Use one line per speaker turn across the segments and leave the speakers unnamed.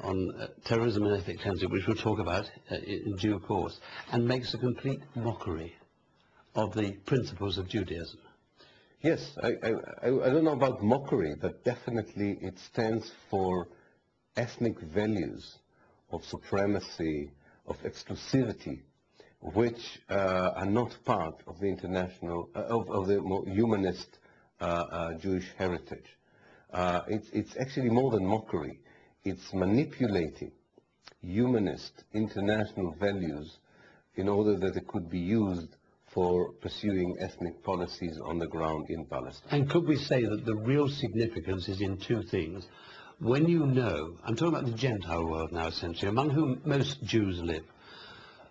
on terrorism and ethnic cleansing, which we'll talk about in due course, and makes a complete mockery of the principles of Judaism.
Yes, I don't know about mockery, but definitely it stands for ethnic values of supremacy, of exclusivity, which are not part of the international, of the more humanist Jewish heritage. It's actually more than mockery. It's manipulating humanist international values in order that it could be used for pursuing ethnic policies on the ground in Palestine.
And could we say that the real significance is in two things? When you know, I'm talking about the Gentile world now essentially, among whom most Jews live,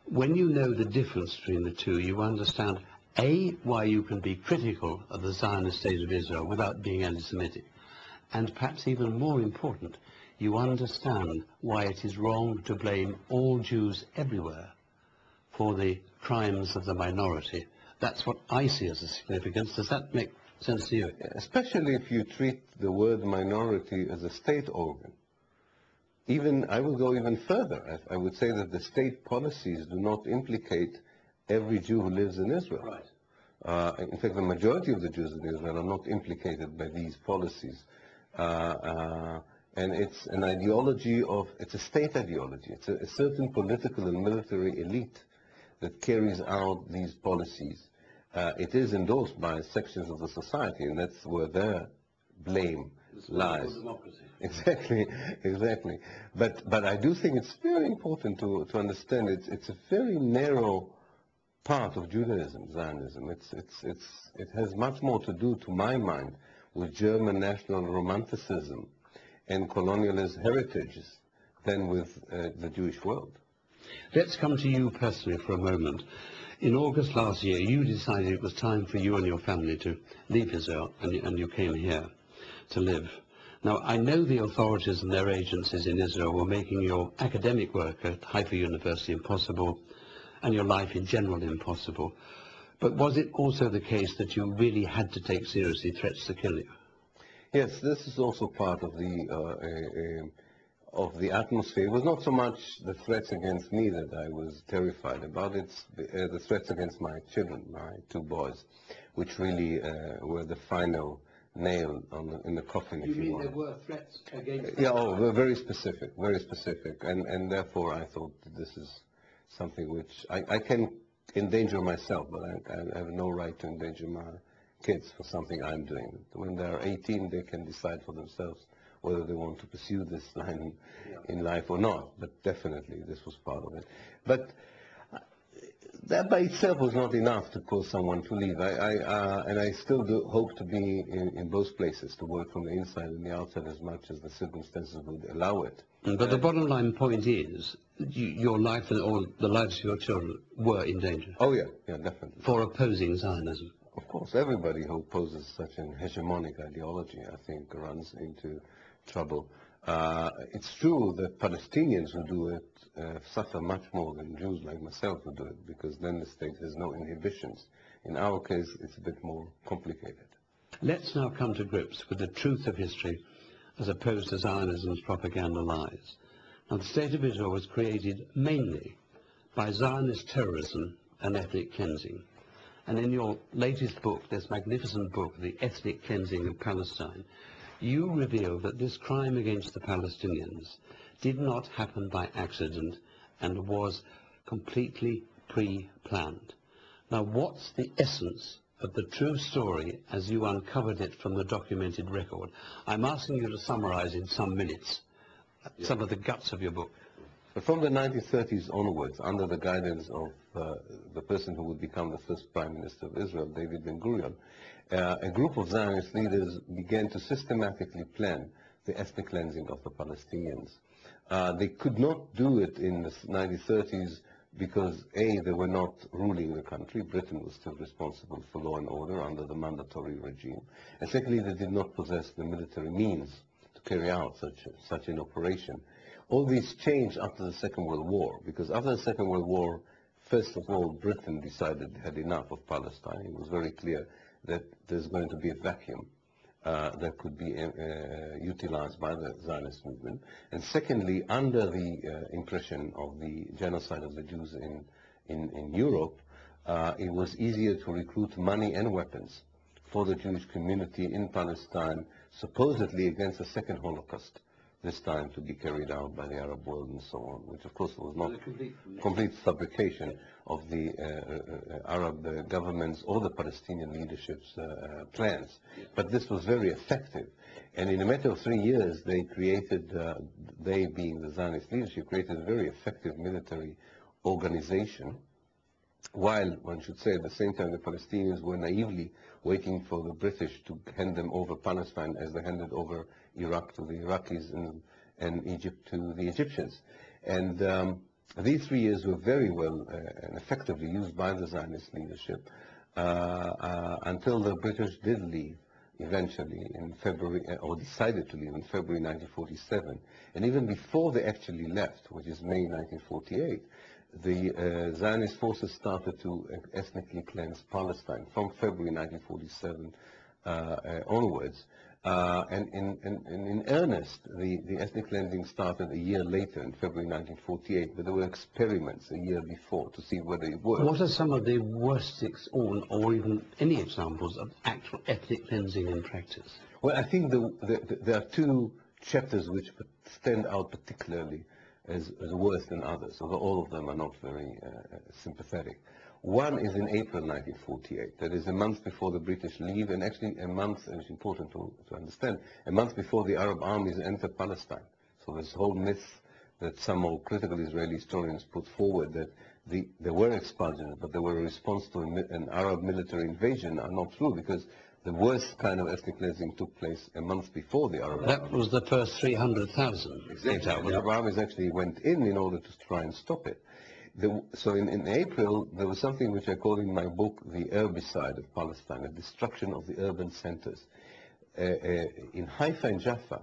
when you know the difference between the two, you understand, A, why you can be critical of the Zionist state of Israel without being anti-Semitic, and perhaps even more important, you understand why it is wrong to blame all Jews everywhere for the crimes of the minority. That's what I see as a significance. Does that make sense to you?
Especially if you treat the word minority as a state organ. I would go even further. I would say that the state policies do not implicate every Jew who lives in Israel.
Right.
In fact, the majority of the Jews in Israel are not implicated by these policies. And it's an ideology it's a state ideology. It's a certain political and military elite that carries out these policies. It is endorsed by sections of the society, and that's where their blame lies. Exactly, exactly. But I do think it's very important to understand it's a very narrow part of Judaism, Zionism. It has much more to do, to my mind, with German national romanticism and colonialist heritages than with the Jewish world.
Let's come to you personally for a moment. In August last year, you decided it was time for you and your family to leave Israel, and you came here to live. Now, I know the authorities and their agencies in Israel were making your academic work at Haifa University impossible, and your life in general impossible. But was it also the case that you really had to take seriously threats to kill you?
Yes, this is also part of the atmosphere. It was not so much the threats against me that I was terrified about. It's the threats against my children, my two boys, which really were the final nail in the coffin, if you want.
There were threats against them?
Yeah, oh, very specific, and therefore I thought that this is something which I can endanger myself, but I have no right to endanger my kids for something I'm doing. When they're 18, they can decide for themselves whether they want to pursue this line in life or not, but definitely this was part of it. But that by itself was not enough to cause someone to leave. And I still do hope to be in both places, to work from the inside and the outside as much as the circumstances would allow it.
But the bottom line point is, your life and all the lives of your children were in danger.
Oh yeah, definitely.
For opposing Zionism.
Of course, everybody who opposes such an hegemonic ideology, I think, runs into trouble. It's true that Palestinians who do it suffer much more than Jews like myself who do it, because then the state has no inhibitions. In our case, it's a bit more complicated.
Let's now come to grips with the truth of history as opposed to Zionism's propaganda lies. Now, the State of Israel was created mainly by Zionist terrorism and ethnic cleansing. And in your latest book, this magnificent book, The Ethnic Cleansing of Palestine, you reveal that this crime against the Palestinians did not happen by accident and was completely pre-planned. Now, what's the essence of the true story as you uncovered it from the documented record? I'm asking you to summarize in some minutes some of the guts of your book.
From the 1930s onwards, under the guidance of the person who would become the first Prime Minister of Israel, David Ben-Gurion, a group of Zionist leaders began to systematically plan the ethnic cleansing of the Palestinians. They could not do it in the 1930s because, A, they were not ruling the country. Britain was still responsible for law and order under the mandatory regime. And secondly, they did not possess the military means to carry out such an operation. All these changed after the Second World War, because after the Second World War, first of all, Britain decided it had enough of Palestine. It was very clear that there's going to be a vacuum that could be utilized by the Zionist movement. And secondly, under the impression of the genocide of the Jews in Europe, it was easier to recruit money and weapons for the Jewish community in Palestine, supposedly against a second Holocaust, this time to be carried out by the Arab world and so on, which of course was not complete fabrication of the Arab governments or the Palestinian leadership's plans. But this was very effective. And in a matter of 3 years, they created, they being the Zionist leadership, created a very effective military organization, while one should say at the same time the Palestinians were naively waiting for the British to hand them over Palestine as they handed over Iraq to the Iraqis and Egypt to the Egyptians. And these 3 years were very well and effectively used by the Zionist leadership until the British did leave eventually in February, or decided to leave in February 1947. And even before they actually left, which is May 1948, the Zionist forces started to ethnically cleanse Palestine from February 1947 onwards. And in earnest, the ethnic cleansing started a year later, in February 1948, but there were experiments a year before to see whether it worked.
What are some of the worst, or even any examples of actual ethnic cleansing in practice?
Well, I think there are two chapters which stand out particularly as worse than others, although all of them are not very sympathetic. One is in April 1948, that is a month before the British leave, and actually a month, and it's important to understand, a month before the Arab armies enter Palestine. So this whole myth that some more critical Israeli historians put forward that there were expulsions, but they were a response to an Arab military invasion are not true, because the worst kind of ethnic cleansing took place a month before the Arab
That
armies.
was the first 300,000.
Exactly. The Arab armies actually went in order to try and stop it. So in April, there was something which I call in my book the herbicide of Palestine, the destruction of the urban centers. In Haifa and Jaffa,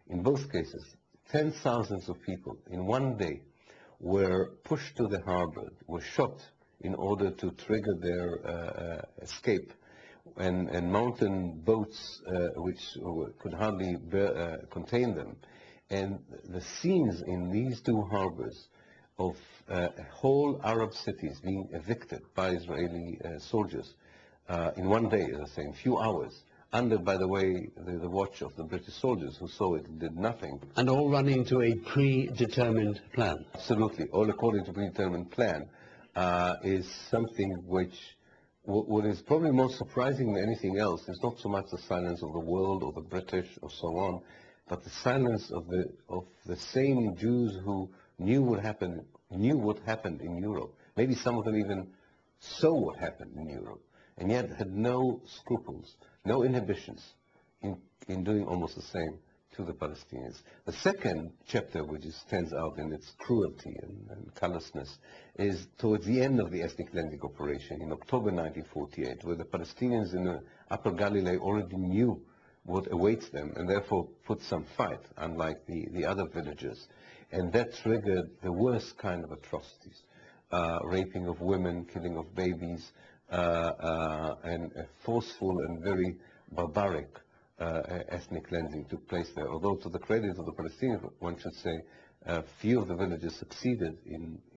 in both cases, 10,000s of people in one day were pushed to the harbor, were shot in order to trigger their escape, and mountain boats which could hardly contain them. And the scenes in these two harbors of whole Arab cities being evicted by Israeli soldiers in one day, as I say, in few hours, under, by the way, the watch of the British soldiers who saw it and did nothing.
And all running to a predetermined plan.
Absolutely, all according to predetermined plan, is something which, what is probably more surprising than anything else is not so much the silence of the world or the British or so on, but the silence of the same Jews who knew what happened in Europe. Maybe some of them even saw what happened in Europe, and yet had no scruples, no inhibitions in doing almost the same to the Palestinians. The second chapter, which stands out in its cruelty and callousness, is towards the end of the ethnic cleansing operation in October 1948, where the Palestinians in the Upper Galilee already knew what awaits them, and therefore put some fight, unlike the other villagers. And that triggered the worst kind of atrocities, raping of women, killing of babies, and a forceful and very barbaric ethnic cleansing took place there. Although to the credit of the Palestinians, one should say, few of the villages succeeded in